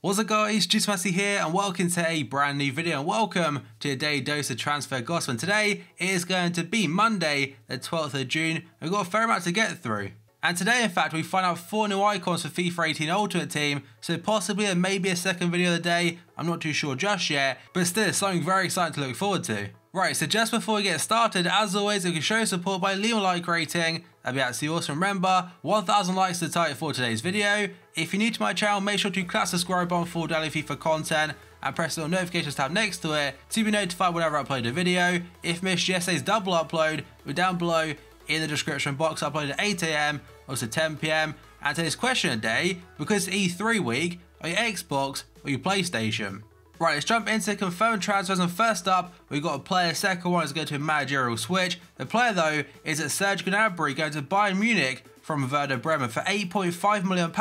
What's up guys, Jim Yosef here and welcome to a brand new video and welcome to a daily dose of transfer gossip. And today it is going to be Monday the 12th of June. We've got a fair amount to get through. And today in fact we find out 4 new icons for FIFA 18 Ultimate Team, so possibly there may be a second video of the day, I'm not too sure just yet, but still something very exciting to look forward to. Right, so just before we get started, as always, you can show support by leaving a like rating. That'd be absolutely awesome. Remember, 1,000 likes is the target for today's video. If you're new to my channel, make sure to click the subscribe button for daily FIFA content and press the little notifications tab next to it to be notified whenever I upload a video. If you missed yesterday's double upload, we're down below in the description box. I uploaded at 8 AM, also 10 PM. And today's question of the day, because it's E3 week, are you Xbox or your PlayStation? Right, let's jump into confirmed transfers, and first up, we've got a player. Second one is going to a managerial switch. The player though is GNABRY going to Bayern Munich from Werder Bremen for £8.5 million.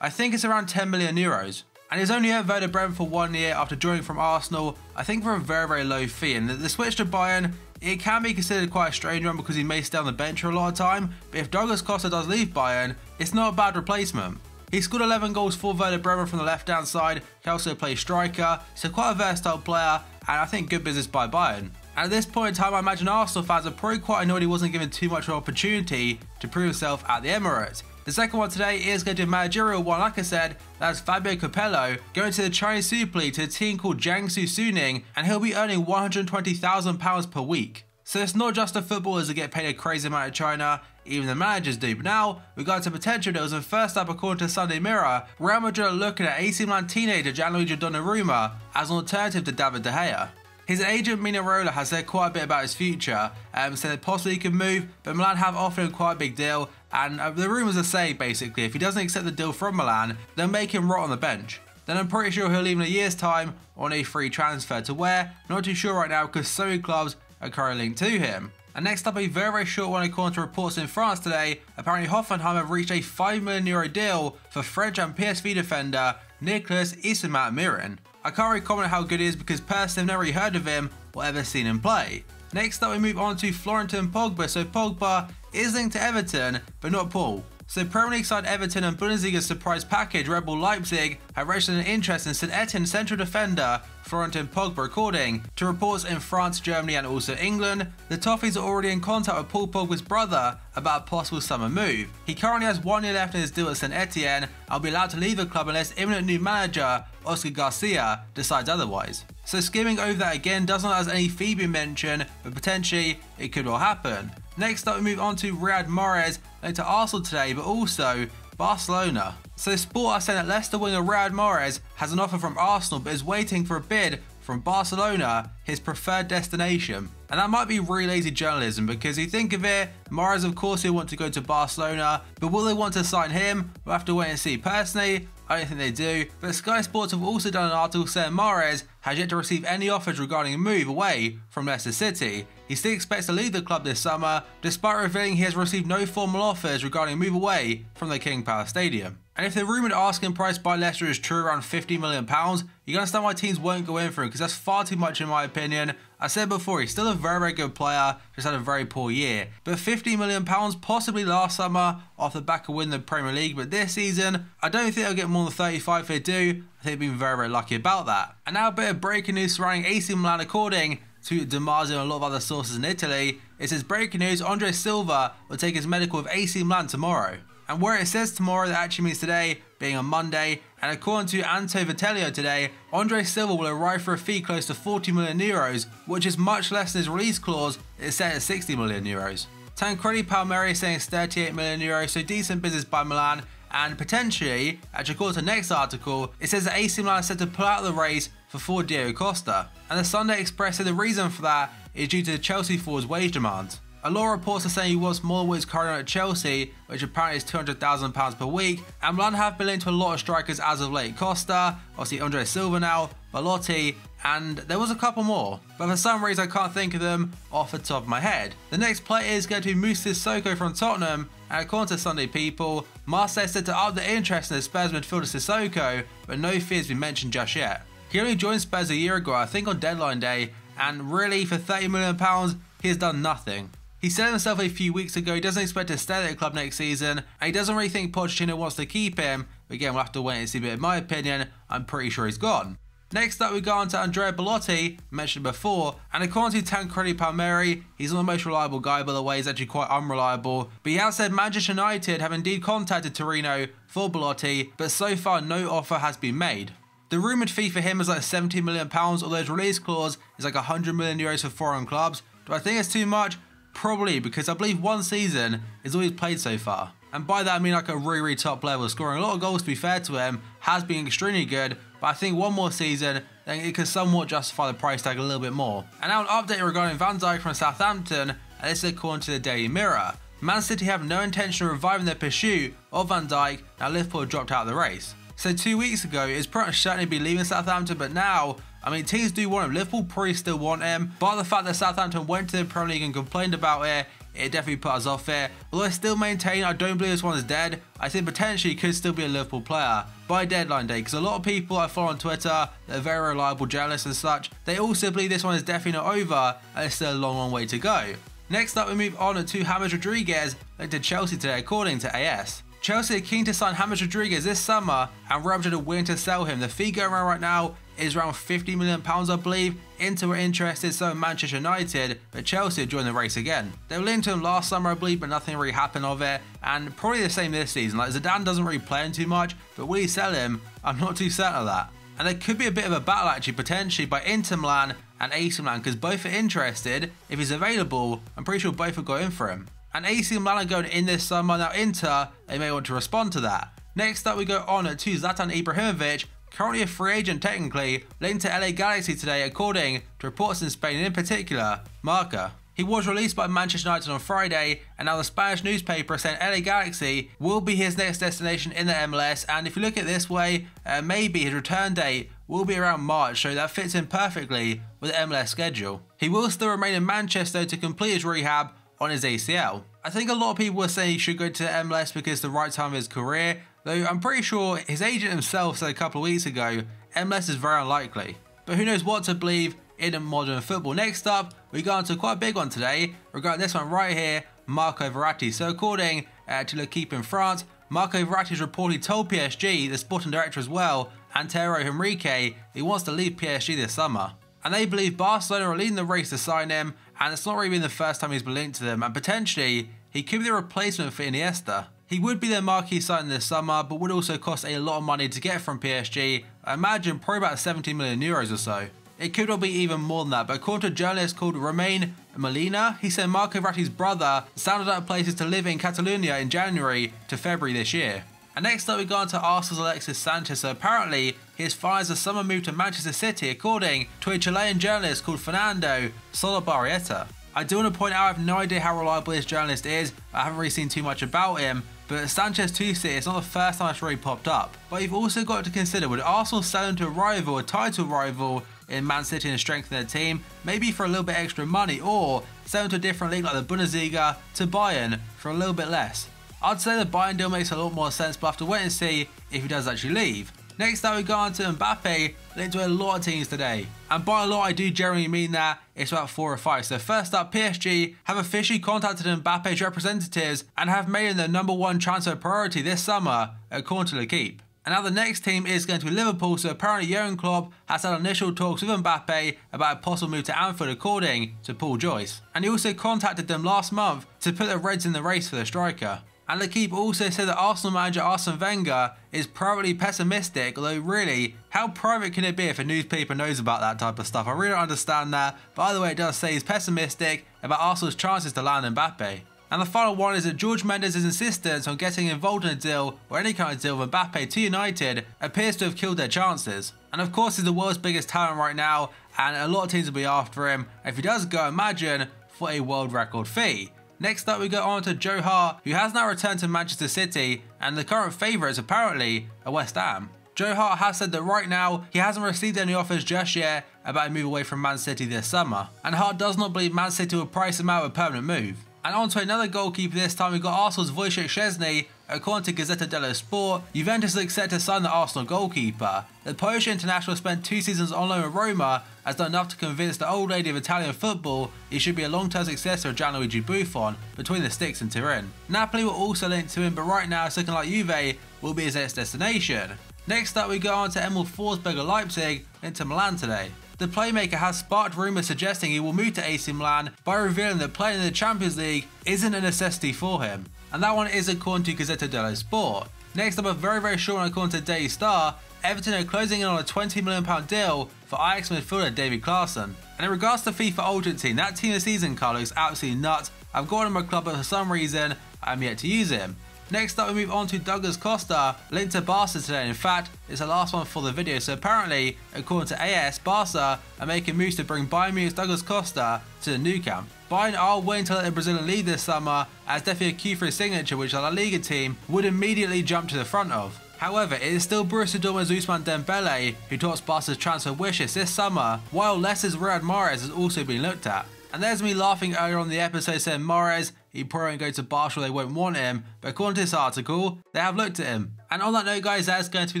I think it's around 10 million euros. And he's only at Werder Bremen for 1 year after joining from Arsenal, I think for a very low fee. And the switch to Bayern, it can be considered quite a strange one because he may stay on the bench for a lot of time, but if Douglas Costa does leave Bayern, it's not a bad replacement. He scored 11 goals for Werder Bremen from the left hand side, he also plays striker, so quite a versatile player, and I think good business by Bayern. And at this point in time, I imagine Arsenal fans are probably quite annoyed he wasn't given too much of an opportunity to prove himself at the Emirates. The second one today is going to be a managerial one, like I said, that's Fabio Capello going to the Chinese Super League to a team called Jiangsu Suning, and he'll be earning £120,000 per week. So it's not just the footballers that get paid a crazy amount in China, even the managers do. But now we got to potential deals, and first up, according to Sunday Mirror, Real Madrid are looking at AC Milan teenager Gianluigi Donnarumma as an alternative to David De Gea. His agent Mino Raiola has said quite a bit about his future, said that possibly he could move, but Milan have offered him quite a big deal, and the rumours are saying basically if he doesn't accept the deal from Milan, they'll make him rot on the bench. Then I'm pretty sure he'll leave in a year's time on a free transfer to where, not too sure right now because so many clubs are currently linked to him. And next up, a very short one according to reports in France today. Apparently Hoffenheim have reached a €5 million deal for French and PSV defender Nicolas Ibrahimovic. I can't really comment how good he is because personally I've never really heard of him or ever seen him play. Next up we move on to Florentin Pogba. So Pogba is linked to Everton but not Paul. So Premier League side Everton and Bundesliga's surprise package Red Bull Leipzig have registered an interest in St Etienne central defender Florentin Pogba. According to reports in France, Germany and also England, the Toffees are already in contact with Paul Pogba's brother about a possible summer move. He currently has 1 year left in his deal at St Etienne and will be allowed to leave the club unless imminent new manager Oscar Garcia decides otherwise. So skimming over that again, doesn't have any fee being mentioned, but potentially it could all happen. Next up we move on to Riyad Mahrez, linked to Arsenal today but also Barcelona. So Sport are saying that Leicester winger Riyad Mahrez has an offer from Arsenal but is waiting for a bid from Barcelona, his preferred destination. And that might be really lazy journalism because you think of it, Mahrez of course will want to go to Barcelona, but will they want to sign him? We'll have to wait and see. Personally, I don't think they do, but Sky Sports have also done an article saying Mahrez has yet to receive any offers regarding a move away from Leicester City. He still expects to leave the club this summer, despite revealing he has received no formal offers regarding a move away from the King Power Stadium. And if the rumoured asking price by Leicester is true, around £50 million, you can understand why teams won't go in for him because that's far too much in my opinion. I said before, he's still a very good player, just had a very poor year. But £50 million possibly last summer off the back of winning the Premier League, but this season, I don't think they'll get more than 35 if they do. I think they've been very lucky about that. And now a bit of breaking news surrounding AC Milan. According to DiMarzio and a lot of other sources in Italy, it says breaking news, Andre Silva will take his medical with AC Milan tomorrow. And where it says tomorrow, that actually means today, being on Monday. And according to Anto Vitellio today, Andre Silva will arrive for a fee close to €40 million, which is much less than his release clause. It's set at €60 million. Tancredi Palmieri is saying it's €38 million, so decent business by Milan. And potentially, actually according to the next article, it says that AC Milan is set to pull out of the race for Diego Costa. And the Sunday Express said the reason for that is due to the Chelsea forward's wage demands. A lot of reports are saying he wants more than what he's currently on at Chelsea, which apparently is £200,000 per week. And Milan have been linked to a lot of strikers as of late. Costa, obviously Andre Silva now, Belotti, and there was a couple more. But for some reason I can't think of them off the top of my head. The next player is going to be Moussa Sissoko from Tottenham. And according to Sunday People, Marseille said to up the interest in the Spurs midfielder Sissoko, but no fee has been mentioned just yet. He only joined Spurs a year ago, I think on deadline day, and really for £30 million, he has done nothing. He said himself a few weeks ago he doesn't expect to stay at the club next season, and he doesn't really think Pochettino wants to keep him, but again we'll have to wait and see, but in my opinion, I'm pretty sure he's gone. Next up we go on to Andrea Bellotti, mentioned before, and according to Tancredi Palmieri, he's not the most reliable guy, by the way, he's actually quite unreliable, but he has said Manchester United have indeed contacted Torino for Bellotti, but so far no offer has been made. The rumoured fee for him is like £70 million, although his release clause is like €100 million for foreign clubs. Do I think it's too much? Probably, because I believe one season is all he's played so far. And by that I mean like a really top level, scoring a lot of goals to be fair to him, has been extremely good, but I think one more season, then it could somewhat justify the price tag a little bit more. And now an update regarding Van Dijk from Southampton, and this is according to the Daily Mirror. Man City have no intention of reviving their pursuit of Van Dijk, now Liverpool dropped out of the race. So 2 weeks ago, it's pretty much certainly be leaving Southampton, but now, I mean, teams do want him. Liverpool probably still want him, but the fact that Southampton went to the Premier League and complained about it definitely put us off it. Although I still maintain I don't believe this one is dead. I think potentially he could still be a Liverpool player by deadline day, because a lot of people I follow on Twitter that are very reliable journalists and such, they also believe this one is definitely not over and it's still a long way to go. Next up we move on to James Rodriguez linked to Chelsea today according to AS. Chelsea are keen to sign James Rodriguez this summer and Real Madrid are willing to sell him. The fee going around right now is around £50 million I believe. Inter were interested, so Manchester United, but Chelsea have joined the race again. They were linked to him last summer I believe, but nothing really happened of it, and probably the same this season. Like Zidane doesn't really play him too much, but will he sell him? I'm not too certain of that. And there could be a bit of a battle actually potentially by Inter Milan and AC Milan, because both are interested. If he's available, I'm pretty sure both will go in for him. And AC Milan are going in this summer. Now Inter, they may want to respond to that. Next up we go on to Zlatan Ibrahimovic, currently a free agent technically, linked to LA Galaxy today according to reports in Spain and in particular, Marca. He was released by Manchester United on Friday, and now the Spanish newspaper is saying LA Galaxy will be his next destination in the MLS, and if you look at it this way, maybe his return date will be around March, so that fits in perfectly with the MLS schedule. He will still remain in Manchester to complete his rehab on his ACL. I think a lot of people were saying he should go to the MLS because it's the right time of his career, though I'm pretty sure his agent himself said a couple of weeks ago, MLS is very unlikely. But who knows what to believe in modern football. Next up, we go on to quite a big one today, regarding this one right here, Marco Verratti. So according to L'Equipe in France, Marco Verratti has reportedly told PSG, the sporting director as well, and Antero Henrique, he wants to leave PSG this summer. And they believe Barcelona are leading the race to sign him, and it's not really been the first time he's been linked to them, and potentially he could be the replacement for Iniesta. He would be their marquee signing this summer, but would also cost a lot of money to get from PSG. I imagine probably about 70 million euros or so. It could well be even more than that, but according to a journalist called Romain Molina, he said Marco Verratti's brother sounded out places to live in Catalonia in January to February this year. And next up we go on to Arsenal's Alexis Sanchez. So apparently he has finalized a summer move to Manchester City according to a Chilean journalist called Fernando Solobarrieta. I do want to point out I have no idea how reliable this journalist is. I haven't really seen too much about him, but Sanchez to City, it's not the first time it's really popped up. But you've also got to consider, would Arsenal sell him to a rival, a title rival in Man City and strengthen their team, maybe for a little bit extra money, or sell him to a different league like the Bundesliga to Bayern for a little bit less? I'd say the Bayern deal makes a lot more sense, but I have to wait and see if he does actually leave. Next up we go on to Mbappe, linked to a lot of teams today. And by a lot I do generally mean that it's about 4 or 5. So first up, PSG have officially contacted Mbappe's representatives and have made him their #1 transfer priority this summer, according to L'Equipe. And now the next team is going to be Liverpool, so apparently Jurgen Klopp has had initial talks with Mbappe about a possible move to Anfield according to Paul Joyce. And he also contacted them last month to put the Reds in the race for the striker. And L'Equipe also said that Arsenal manager Arsene Wenger is privately pessimistic, although really, how private can it be if a newspaper knows about that type of stuff? I really don't understand that. By the way, it does say he's pessimistic about Arsenal's chances to land Mbappe. And the final one is that George Mendes' insistence on getting involved in a deal, or any kind of deal with Mbappe to United, appears to have killed their chances. And of course he's the world's biggest talent right now, and a lot of teams will be after him. If he does go, imagine, for a world record fee. Next up we go on to Joe Hart, who has now returned to Manchester City, and the current favourites apparently are West Ham. Joe Hart has said that right now he hasn't received any offers just yet about a move away from Man City this summer, and Hart does not believe Man City will price him out of a permanent move. And on to another goalkeeper this time, we've got Arsenal's Wojciech Szczesny. According to Gazzetta dello Sport, Juventus looks set to sign the Arsenal goalkeeper. The Polish international spent 2 seasons on loan at Roma, has done enough to convince the old lady of Italian football he should be a long-term successor of Gianluigi Buffon between the sticks in Turin. Napoli were also linked to him, but right now it's looking like Juve will be his next destination. Next up we go on to Emil Forsberg of Leipzig into Milan today. The playmaker has sparked rumours suggesting he will move to AC Milan by revealing that playing in the Champions League isn't a necessity for him. And that one is according to Gazzetta dello Sport. Next up, a very short one according to Daily Star, Everton are closing in on a £20 million deal for Ajax midfielder David Klaassen. And in regards to FIFA Ultimate Team, that team this season card looks absolutely nuts. I've got him in my club, but for some reason I'm yet to use him. Next up we move on to Douglas Costa, linked to Barca today. In fact, it's the last one for the video, so apparently, according to AS, Barca are making moves to bring Bayern Munich's Douglas Costa to the Nou Camp. Bayern are willing to let the Brazilian lead this summer, as definitely a key for his signature which the La Liga team would immediately jump to the front of. However, it is still Borussia Dortmund's Ousmane Dembele who tops Barca's transfer wishes this summer, while Leicester's Riyad Mahrez has also been looked at. And there's me laughing earlier on the episode saying Mahrez, he probably won't go to Barca, they won't want him, but according to this article, they have looked at him. And on that note guys, that's going to be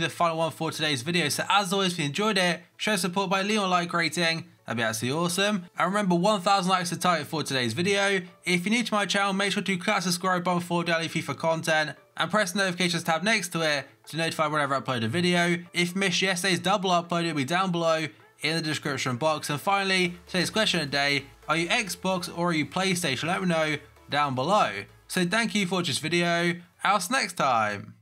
the final one for today's video, so as always, if you enjoyed it, show support by leaving a like rating, that'd be absolutely awesome. And remember, 1,000 likes is the target for today's video. If you're new to my channel, make sure to click that subscribe button for daily FIFA content, and press the notifications tab next to it to notify whenever I upload a video. If you missed yesterday's double upload, it'll be down below in the description box. And finally, today's question of the day, are you Xbox or are you PlayStation? Let me know down below. So thank you for watching this video, I'll see you next time.